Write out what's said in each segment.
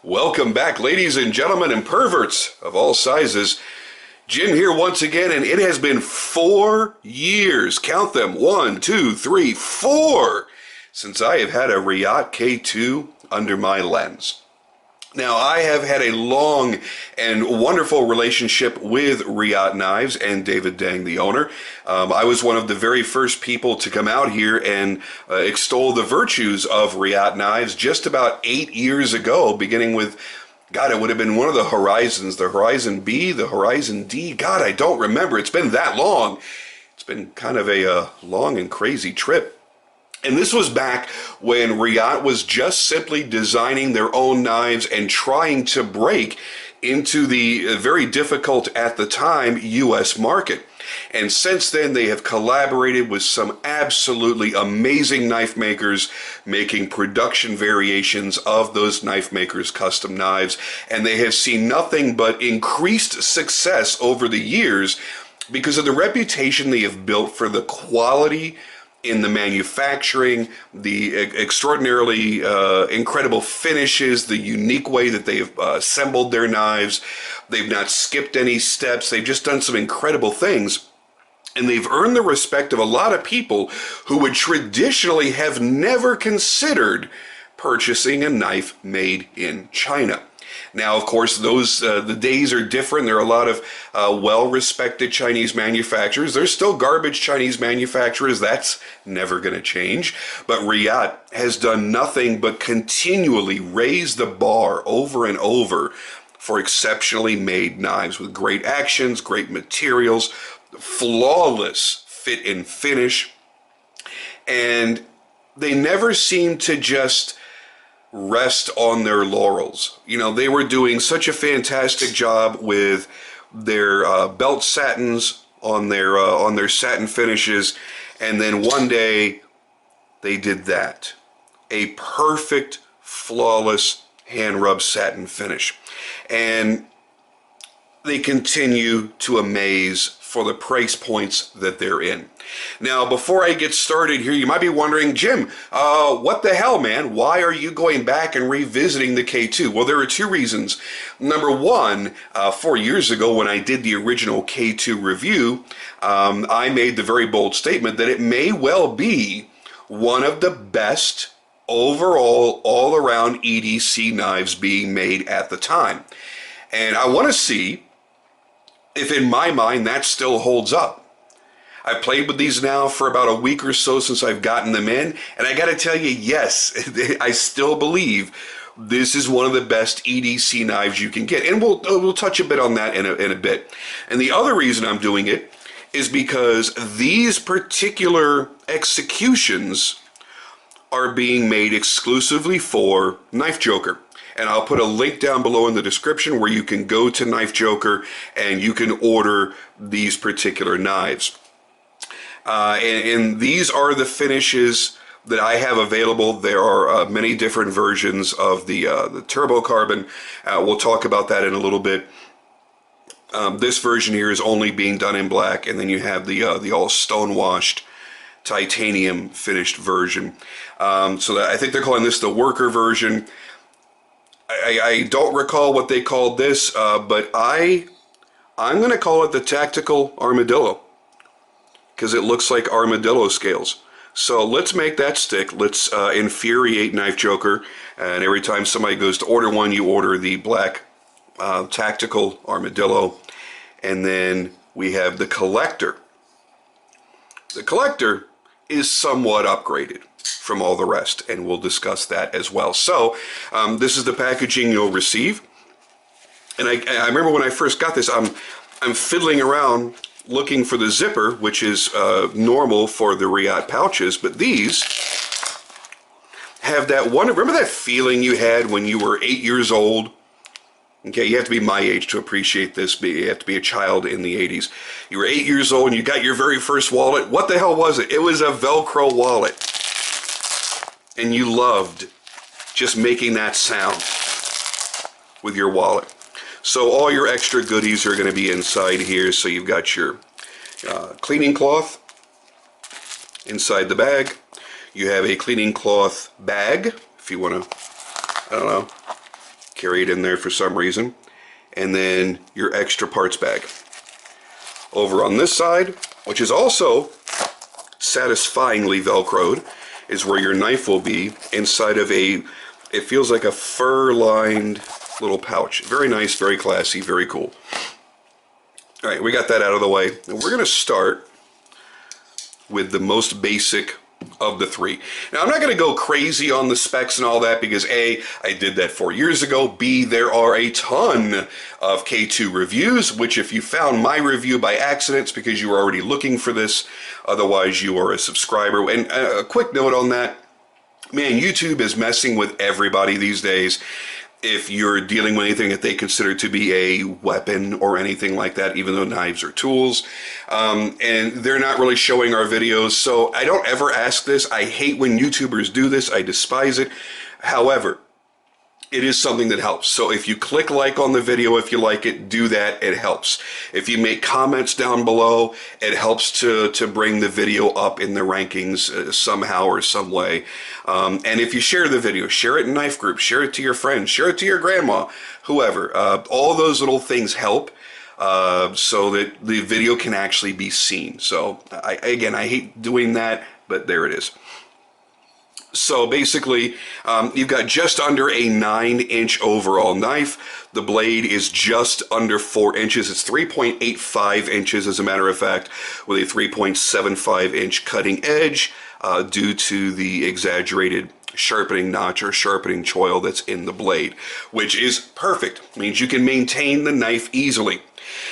Welcome back, ladies and gentlemen and perverts of all sizes. Jim here once again, and it has been 4 years, count them, 1, 2, 3, 4, since I have had a Reate K2 under my lens. Now, I have had a long and wonderful relationship with Reate Knives and David Dang, the owner. I was one of the very first people to come out here and extol the virtues of Reate Knives just about 8 years ago, beginning with, God, it would have been one of the Horizons, the Horizon B, the Horizon D. God, I don't remember. It's been that long. It's been kind of a long and crazy trip. And this was back when Reate was just simply designing their own knives and trying to break into the very difficult at the time U.S. market. And since then, they have collaborated with some absolutely amazing knife makers, making production variations of those knife makers' custom knives. And they have seen nothing but increased success over the years because of the reputation they have built for the quality in the manufacturing, the extraordinarily incredible finishes, the unique way that they've assembled their knives. They've not skipped any steps. They've just done some incredible things. And they've earned the respect of a lot of people who would traditionally have never considered purchasing a knife made in China. Now, of course, the days are different. There are a lot of well-respected Chinese manufacturers. There's still garbage Chinese manufacturers. That's never going to change. But Reate has done nothing but continually raise the bar over and over for exceptionally made knives with great actions, great materials, flawless fit and finish. And they never seem to just rest on their laurels. You know, they were doing such a fantastic job with their belt satins on their satin finishes, and then one day they did that. A perfect, flawless hand rub satin finish. And they continue to amaze for the price points that they're in. Now, before I get started here, you might be wondering, Jim, what the hell, man? Why are you going back and revisiting the K2? Well, there are two reasons. Number one, 4 years ago when I did the original K2 review, I made the very bold statement that it may well be one of the best overall, all-around EDC knives being made at the time. And I want to see if in my mind that still holds up. I've played with these now for about a week or so since I've gotten them in, and I got to tell you, yes, I still believe this is one of the best EDC knives you can get, and we'll touch a bit on that in a bit. And the other reason I'm doing it is because these particular executions are being made exclusively for KnifeJoker. And I'll put a link down below in the description where you can go to KnifeJoker and you can order these particular knives. And these are the finishes that I have available. There are many different versions of the FatCarbon. We'll talk about that in a little bit. This version here is only being done in black, and then you have the all stone-washed titanium finished version. So that, I think they're calling this the worker version. I don't recall what they called this, but I'm going to call it the tactical Armadillo, because it looks like armadillo scales. So let's make that stick. Let's infuriate KnifeJoker, and every time somebody goes to order one, you order the black tactical Armadillo. And then we have the collector. The collector is somewhat upgraded from all the rest, and we'll discuss that as well. So this is the packaging you'll receive. And I remember when I first got this, I'm fiddling around looking for the zipper, which is normal for the Reate pouches, but these have that one. Remember that feeling you had when you were 8 years old? Okay, you have to be my age to appreciate this. You have to be a child in the 80s. You were 8 years old and you got your very first wallet. What the hell was it? It was a Velcro wallet. And you loved just making that sound with your wallet. So all your extra goodies are going to be inside here. So you've got your cleaning cloth inside the bag. You have a cleaning cloth bag, if you want to, I don't know, carry it in there for some reason. And then your extra parts bag. Over on this side, which is also satisfyingly Velcroed, is where your knife will be inside of it feels like a fur-lined little pouch. Very nice, very classy, very cool. All right, we got that out of the way. And we're going to start with the most basic of the three. Now, I'm not going to go crazy on the specs and all that because A, I did that 4 years ago. B, there are a ton of K2 reviews, which if you found my review by accident, it's because you were already looking for this. Otherwise, you are a subscriber. And a quick note on that, man, YouTube is messing with everybody these days. If you're dealing with anything that they consider to be a weapon or anything like that, even though knives are tools, and they're not really showing our videos, so I don't ever ask this. I hate when YouTubers do this. I despise it. However, it is something that helps. So if you click like on the video, if you like it, do that. It helps. If you make comments down below, it helps to bring the video up in the rankings somehow or some way. And if you share the video, share it in knife groups, share it to your friends, share it to your grandma, whoever. All those little things help so that the video can actually be seen. So again, I hate doing that, but there it is. So basically, you've got just under a 9-inch overall knife. The blade is just under 4 inches. It's 3.85 inches, as a matter of fact, with a 3.75-inch cutting edge due to the exaggerated sharpening notch or sharpening choil that's in the blade, which is perfect. It means you can maintain the knife easily.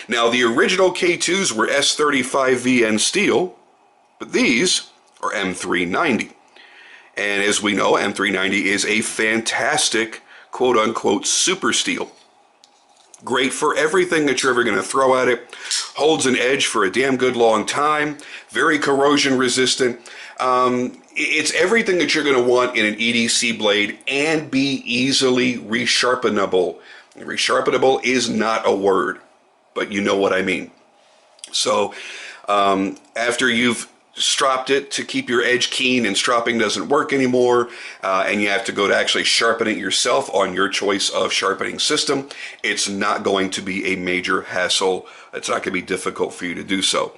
Now, the original K2s were S35VN steel, but these are M390. And as we know, M390 is a fantastic, quote-unquote, super steel. Great for everything that you're ever going to throw at it. Holds an edge for a damn good long time. Very corrosion resistant. It's everything that you're going to want in an EDC blade and be easily resharpenable. Resharpenable is not a word, but you know what I mean. So after you've stropped it to keep your edge keen and stropping doesn't work anymore, and you have to go to actually sharpen it yourself on your choice of sharpening system, it's not going to be a major hassle. It's not going to be difficult for you to do so.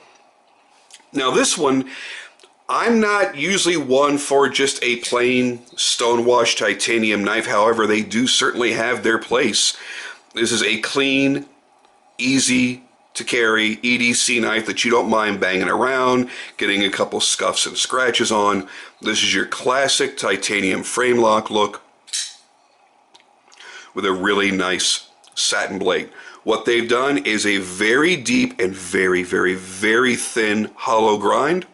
Now this one, I'm not usually one for just a plain stonewashed titanium knife. However, they do certainly have their place. This is a clean, easy to carry EDC knife that you don't mind banging around, getting a couple scuffs and scratches on. This is your classic titanium frame lock look with a really nice satin blade. What they've done is a very deep and very, very, very thin hollow grind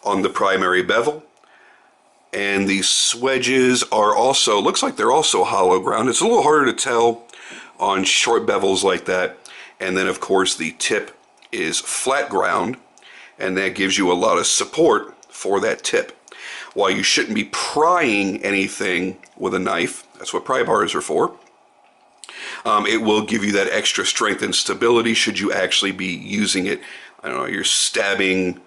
on the primary bevel. And the swedges are also, looks like they're also hollow ground. It's a little harder to tell on short bevels like that. And then, of course, the tip is flat ground, and that gives you a lot of support for that tip. While you shouldn't be prying anything with a knife, that's what pry bars are for, it will give you that extra strength and stability should you actually be using it. I don't know, you're stabbing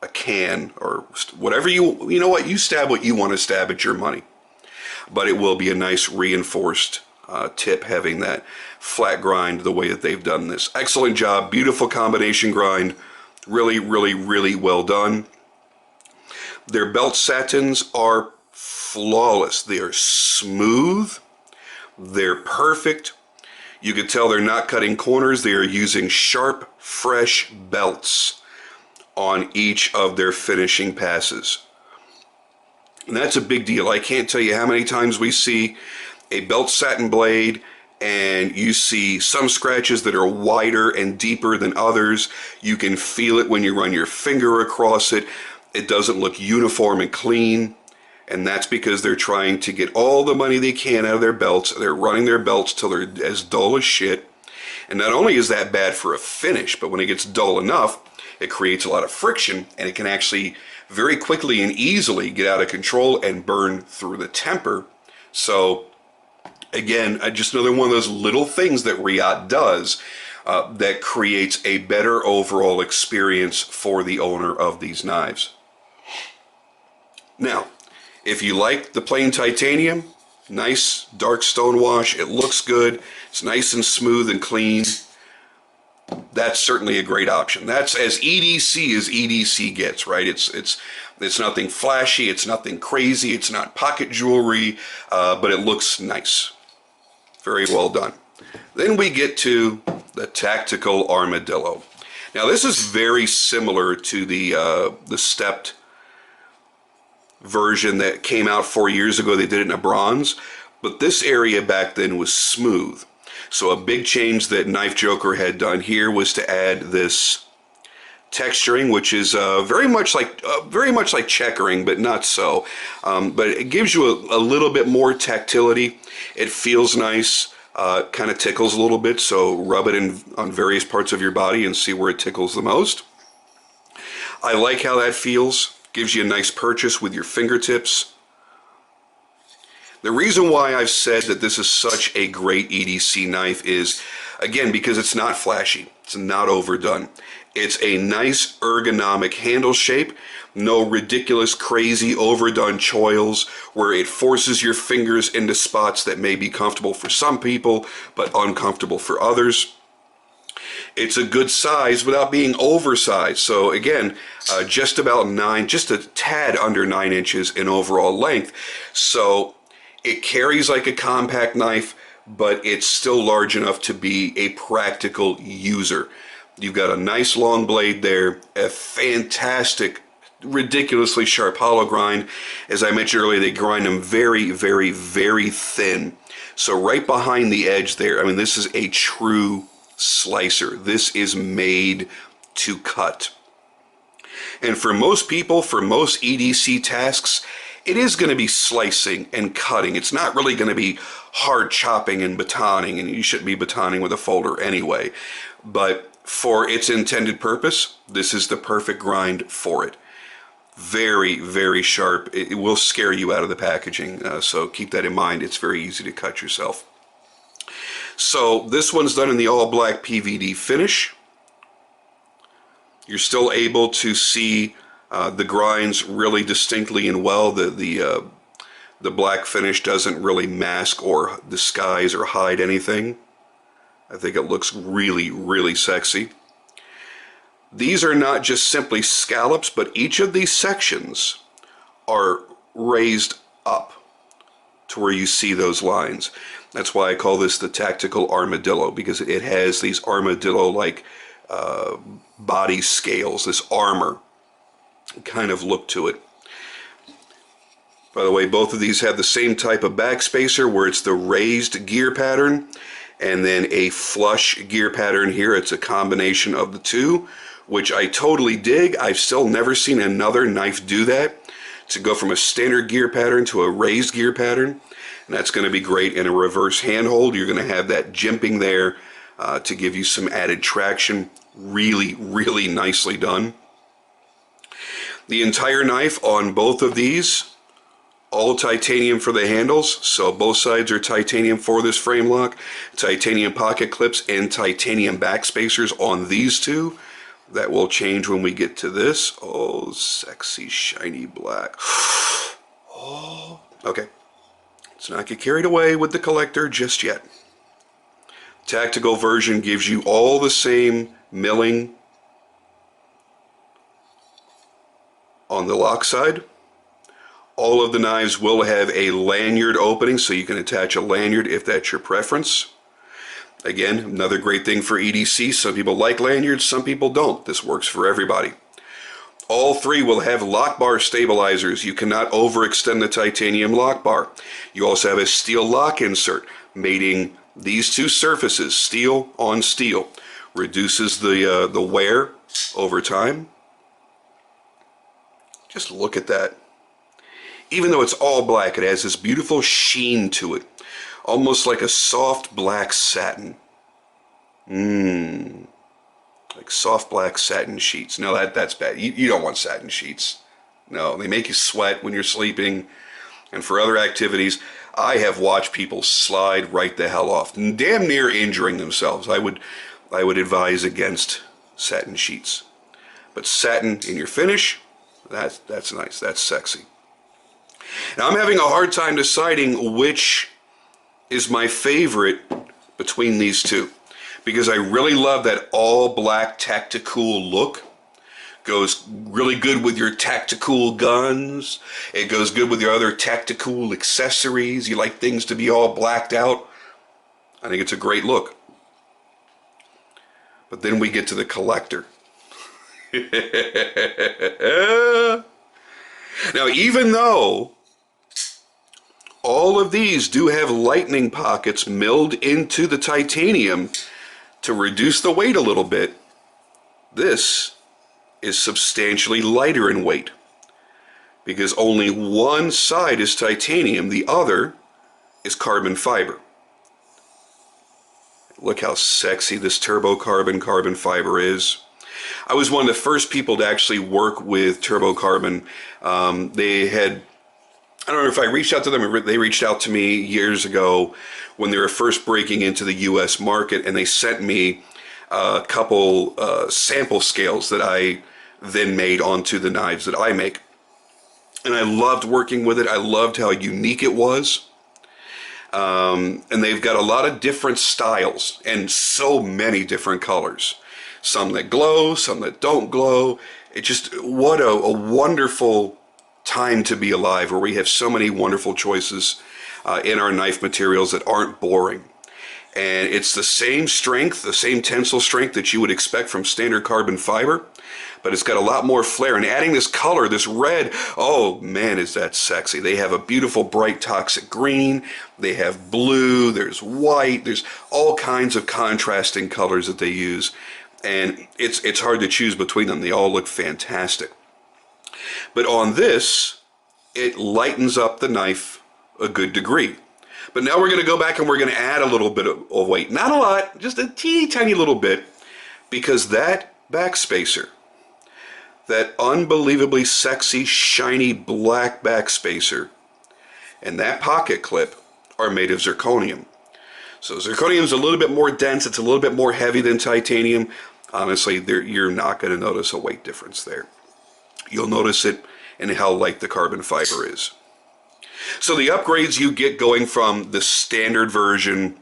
a can or whatever you know what, you stab what you want to stab, at your money. But it will be a nice reinforced tip having that flat grind the way that they've done this. Excellent job, beautiful combination grind, really, really, really well done. Their belt satins are flawless. They are smooth, they're perfect. You can tell they're not cutting corners. They are using sharp, fresh belts on each of their finishing passes. And that's a big deal. I can't tell you how many times we see a belt satin blade and you see some scratches that are wider and deeper than others. You can feel it when you run your finger across it. It doesn't look uniform and clean, and that's because they're trying to get all the money they can out of their belts. They're running their belts till they're as dull as shit. And not only is that bad for a finish, but when it gets dull enough, it creates a lot of friction, and it can actually very quickly and easily get out of control and burn through the temper. So again, just another one of those little things that Reate does that creates a better overall experience for the owner of these knives. Now, if you like the plain titanium, Nice dark stone wash. It looks good. It's nice and smooth and clean. That's certainly a great option. That's as EDC as EDC gets, right? It's nothing flashy. It's nothing crazy. It's not pocket jewelry, but it looks nice. Very well done. Then we get to the Tactical Armadillo. Now this is very similar to the stepped version that came out 4 years ago. They did it in a bronze, but this area back then was smooth. So a big change that KnifeJoker had done here was to add this texturing, which is very much like checkering, but not so. But it gives you a little bit more tactility. It feels nice, kind of tickles a little bit. So rub it on various parts of your body and see where it tickles the most. I like how that feels. Gives you a nice purchase with your fingertips. The reason why I've said that this is such a great EDC knife is, again, because it's not flashy. It's not overdone. It's a nice ergonomic handle shape. No ridiculous, crazy, overdone choils where it forces your fingers into spots that may be comfortable for some people, but uncomfortable for others. It's a good size without being oversized. So again, just a tad under 9 inches in overall length. So it carries like a compact knife, but it's still large enough to be a practical user. You've got a nice long blade there, a fantastic, ridiculously sharp hollow grind. As I mentioned earlier, they grind them very, very, very thin. So right behind the edge there, I mean, this is a true slicer. This is made to cut. And for most people, for most EDC tasks, it is going to be slicing and cutting. It's not really going to be hard chopping and batoning, and you shouldn't be batoning with a folder anyway. But for its intended purpose, this is the perfect grind for it. Very, very sharp. It will scare you out of the packaging, so keep that in mind. It's very easy to cut yourself. So this one's done in the all black PVD finish. You're still able to see the grinds really distinctly and well. The black finish doesn't really mask or disguise or hide anything. I think it looks really, really sexy. These are not just simply scallops, but each of these sections are raised up to where you see those lines. That's why I call this the Tactical Armadillo, because it has these armadillo-like body scales, this armor kind of look to it. By the way, both of these have the same type of backspacer where it's the raised gear pattern and then a flush gear pattern here. It's a combination of the two, which I totally dig. I've still never seen another knife do that, to go from a standard gear pattern to a raised gear pattern. And that's going to be great in a reverse handhold. You're going to have that jimping there to give you some added traction. Really, really nicely done. The entire knife on both of these, all titanium for the handles. So both sides are titanium for this frame lock. Titanium pocket clips and titanium backspacers on these two. That will change when we get to this. Oh, sexy, shiny black. Oh, okay. Let's not get carried away with the collector just yet. Tactical version gives you all the same milling on the lock side. All of the knives will have a lanyard opening, so you can attach a lanyard if that's your preference. Again, another great thing for EDC. Some people like lanyards, some people don't. This works for everybody. All three will have lock bar stabilizers. You cannot overextend the titanium lock bar. You also have a steel lock insert, mating these two surfaces, steel on steel. Reduces the wear over time. Just look at that. Even though it's all black, it has this beautiful sheen to it. Almost like a soft black satin. Like soft black satin sheets. No, that's bad. You don't want satin sheets. No, they make you sweat when you're sleeping. And for other activities, I have watched people slide right the hell off, damn near injuring themselves. I would advise against satin sheets. But satin in your finish, that's nice. That's sexy. Now, I'm having a hard time deciding which is my favorite between these two, because I really love that all black tactical look. Goes really good with your tactical guns. It goes good with your other tactical accessories. You like things to be all blacked out. I think it's a great look. But then we get to the collector. Now, even though all of these do have lightning pockets milled into the titanium to reduce the weight a little bit, this is substantially lighter in weight because only one side is titanium, the other is carbon fiber. Look how sexy this turbo carbon fiber is. I was one of the first people to actually work with turbo carbon. They had, I don't know if I reached out to them or they reached out to me years ago when they were first breaking into the US market, and they sent me a couple sample scales that I then made onto the knives that I make. And I loved working with it. I loved how unique it was. And they've got a lot of different styles and so many different colors. Some that glow, some that don't glow. It just, what a wonderful time to be alive, where we have so many wonderful choices in our knife materials that aren't boring. And it's the same strength, the same tensile strength that you would expect from standard carbon fiber, but it's got a lot more flair. And adding this color, this red, oh man, is that sexy. They have a beautiful bright toxic green, they have blue, there's white, there's all kinds of contrasting colors that they use. And it's hard to choose between them. They all look fantastic. But on this, it lightens up the knife a good degree. But now we're going to go back and we're going to add a little bit of weight. Not a lot, just a teeny tiny little bit, because that backspacer, that unbelievably sexy, shiny black backspacer, and that pocket clip are made of zirconium. So zirconium is a little bit more dense, it's a little bit more heavy than titanium. Honestly, you're not going to notice a weight difference there. You'll notice it in how light the carbon fiber is. So the upgrades you get going from the standard version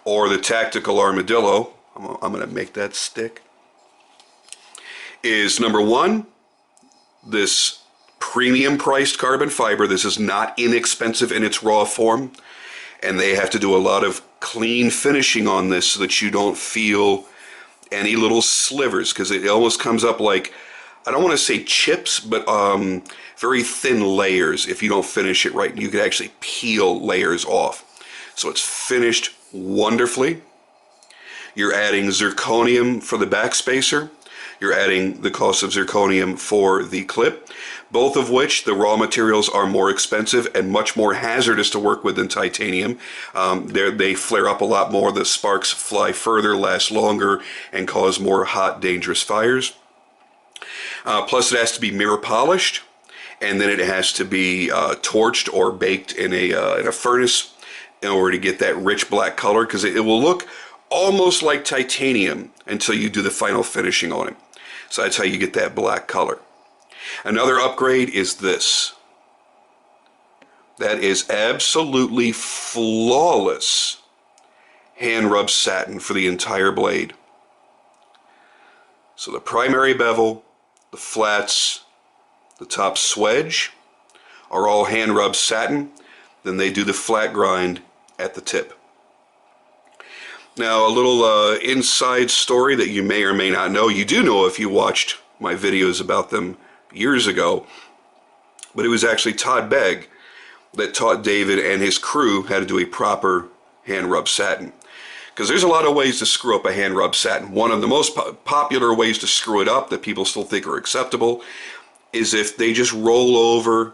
or the tactical Armadillo, I'm going to make that stick, is number one, this premium priced carbon fiber. This is not inexpensive in its raw form, and they have to do a lot of clean finishing on this so that you don't feel any little slivers, because it almost comes up like, I don't want to say chips, but very thin layers if you don't finish it right. You can actually peel layers off. So it's finished wonderfully. You're adding zirconium for the backspacer. You're adding the cost of zirconium for the clip, both of which the raw materials are more expensive and much more hazardous to work with than titanium. They flare up a lot more, the sparks fly further, last longer, and cause more hot, dangerous fires. Plus it has to be mirror polished, and then it has to be torched or baked in a furnace in order to get that rich black color, because it will look almost like titanium until you do the final finishing on it. So that's how you get that black color. Another upgrade is this. That is absolutely flawless hand rub satin for the entire blade. So the primary bevel, the flats, the top swedge are all hand rub satin. Then they do the flat grind at the tip. Now, a little inside story that you may or may not know. You do know if you watched my videos about them years ago. But it was actually Todd Begg that taught David and his crew how to do a proper hand rub satin. Because there's a lot of ways to screw up a hand rub satin. One of the most popular ways to screw it up that people still think are acceptable is if they just roll over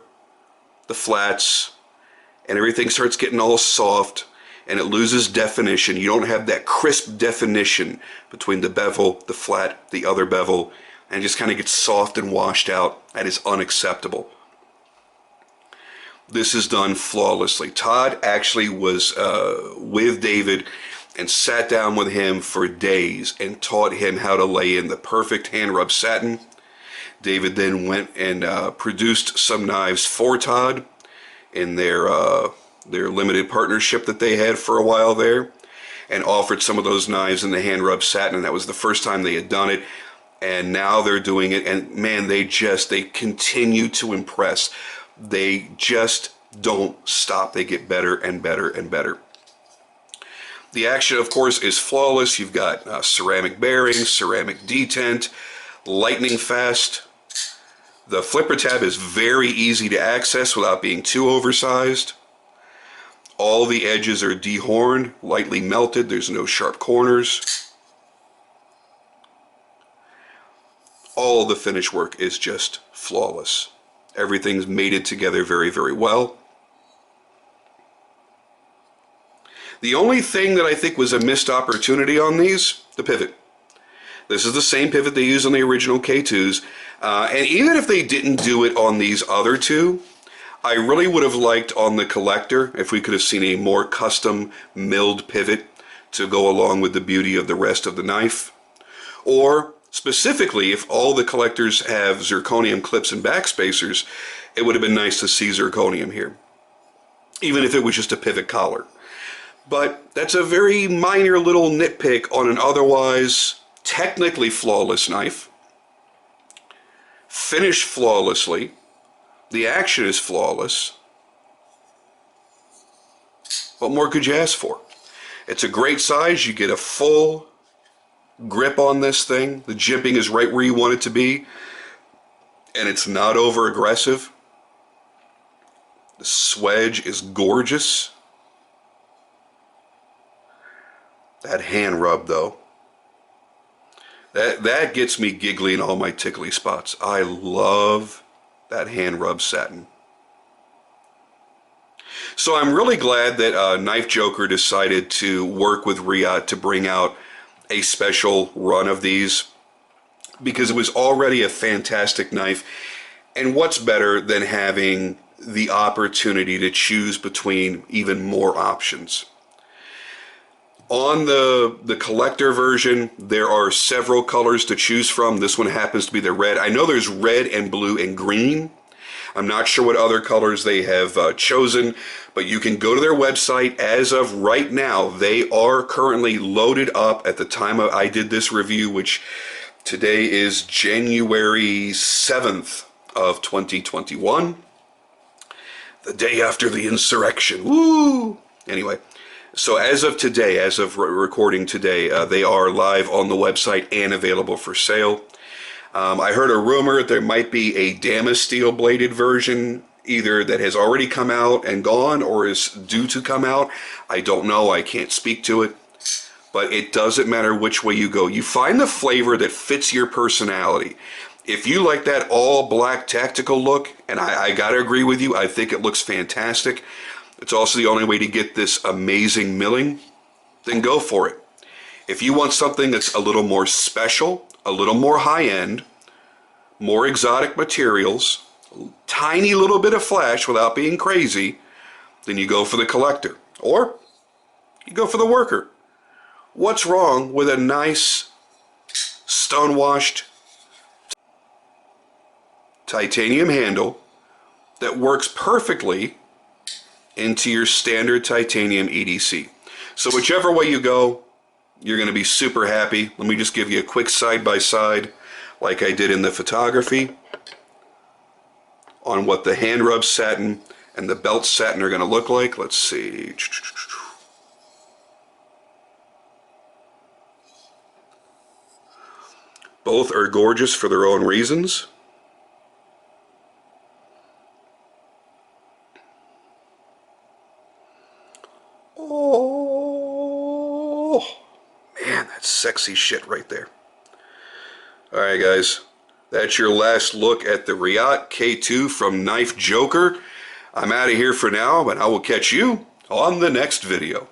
the flats and everything starts getting all soft and it loses definition. You don't have that crisp definition between the bevel, the flat, the other bevel, and it just kind of gets soft and washed out. That is unacceptable. This is done flawlessly. Todd actually was with David and sat down with him for days and taught him how to lay in the perfect hand rub satin. David then went and produced some knives for Todd in their limited partnership that they had for a while there, and offered some of those knives in the hand rub satin, and that was the first time they had done it. And now they're doing it, and man, they continue to impress. They just don't stop. They get better and better and better. The action, of course, is flawless. You've got ceramic bearings, ceramic detent, lightning fast. The flipper tab is very easy to access without being too oversized. All the edges are dehorned, lightly melted. There's no sharp corners. All the finish work is just flawless. Everything's mated together very, very well. The only thing that I think was a missed opportunity on these, the pivot. This is the same pivot they use on the original K2s. And even if they didn't do it on these other two, I really would have liked on the collector if we could have seen a more custom milled pivot to go along with the beauty of the rest of the knife. Or specifically, if all the collectors have zirconium clips and backspacers, it would have been nice to see zirconium here, even if it was just a pivot collar. But that's a very minor little nitpick on an otherwise technically flawless knife. Finished flawlessly. The action is flawless. What more could you ask for? It's a great size. You get a full grip on this thing. The jimping is right where you want it to be, and it's not over aggressive. The swedge is gorgeous. That hand rub, though, that gets me giggly in all my tickly spots. I love that hand rub satin. So I'm really glad that KnifeJoker decided to work with Reate to bring out a special run of these, because it was already a fantastic knife. And what's better than having the opportunity to choose between even more options? On the collector version, there are several colors to choose from. This one happens to be the red. I know there's red and blue and green. I'm not sure what other colors they have chosen, but you can go to their website. As of right now, they are currently loaded up at the time I did this review, which today is January 7th of 2021, the day after the insurrection. Woo! Anyway, so as of today, as of recording today, they are live on the website and available for sale. I heard a rumor that there might be a Damasteel bladed version, either that has already come out and gone or is due to come out. I don't know. I can't speak to it. But it doesn't matter which way you go. You find the flavor that fits your personality. If you like that all black tactical look, and I gotta agree with you, I think it looks fantastic. It's also the only way to get this amazing milling, then go for it. If you want something that's a little more special, a little more high-end, more exotic materials, tiny little bit of flash without being crazy, then you go for the collector. Or you go for the worker. What's wrong with a nice stone-washed titanium handle that works perfectly into your standard titanium EDC? So whichever way you go, you're going to be super happy. Let me just give you a quick side-by-side, like I did in the photography, on what the hand rub satin and the belt satin are going to look like. Let's see. Both are gorgeous for their own reasons. Oh, man, that's sexy shit right there. Alright guys, that's your last look at the Reate K2 from KnifeJoker. I'm out of here for now, but I will catch you on the next video.